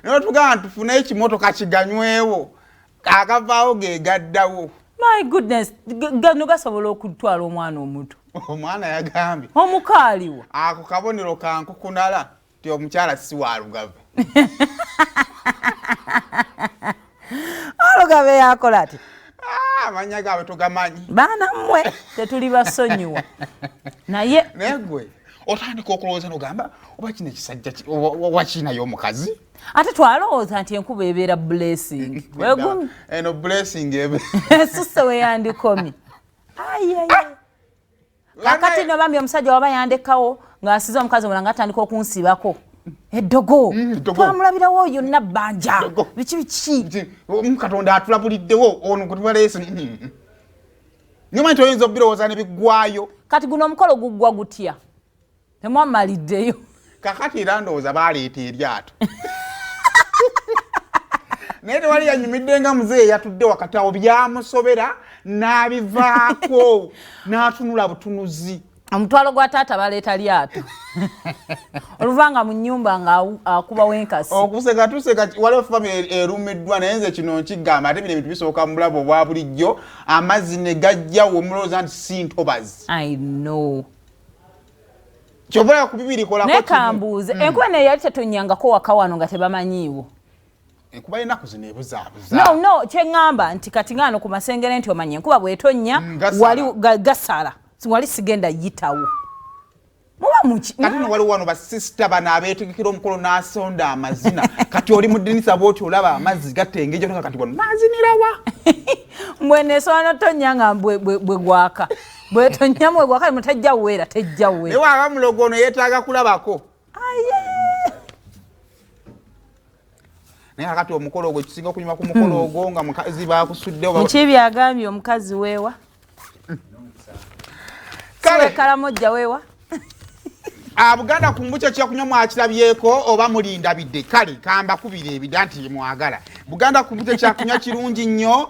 Nero tugamba tufune ekimotoka kiganywewo akavaawo ge gaddawo. My goodness, gano gasobola okutwala omwana omuto. Omwana yagambye Omukaaliwo ako kabonero kankukunala ti omukyala si wa Lugave. Olugave yakola ati Amanya gaabwe togamanyi. baana mmwe tetuli basonyiwa naye Negwe otandika okulowooza n'ogamba oba kino ekisajja wakinayo omukazi. ate twalowooza nti enkuba ebeera blessing wegumi eno blessing ebe susse weyandikomi kakati no bambi omusajja waba yandekawo ng'asize omukazi omulala ng'atandika okunsibako eddogo twamulabirawo oyo nabbanja biki Katonda atulabuliddewo ono kutubaleese nyomanyi toyinza obirowooza ne biggwayo. kati guno omukolo guggwa gutya temwamaliddeyo kakati era ndowooza baleeta eryato naye tewali yanyumidde nga muzeeyi yatudde wakati awo byamusobera n'abivaako n'atunula butunuzi. omutwalo gwa taata baleeta lyato oluvanga mu nnyumba ng'akubawo enkasi okuseka tuseka waliwo famire erumiddwa naye nze kino nkigamba ate bino ebintu bisooka mu bulabu obwa bulijjo amazzi ne gajjawo mulowooza nti si ntobazi. I know. Kyova ku bibiri kolako ne kambuuze enkuba ne yali tetonyangako waka wano nga tebamanyiiwo. Enkuba enaku zino ebuzaabuza. No kyeŋŋamba nti kati ng'ano ku masengere nti omanye enkuba bw'etonnya wali gasala wali sigenda yitawo. Muba muki kati no waliwo wano basisita bano abeetegekera omukolo n'asonda amazina kati oli mu ddinisa bw'oti olaba amazzi gatengeja otoka kati bwano maazinirawa. Mwene sono tonya nga bwe gwaka bwetonnya mwe gwaka mutajja wera tejja wera. Ne waba mulogo ono yeetaaga kulabako. Naye akati omukolo ogwo kisinga okunyuma ku mukolo ogwo nga mukazi baakusudde oba Mukibi agambye omukazi weewa. Kale kalamojja weewa. Abuganda kumbucha kyakunywa mwakirabyeko oba mulinda bidde kale kamba kubira ebida nti mwagala. Buganda kumbucha kyakunywa kirungi nnyo.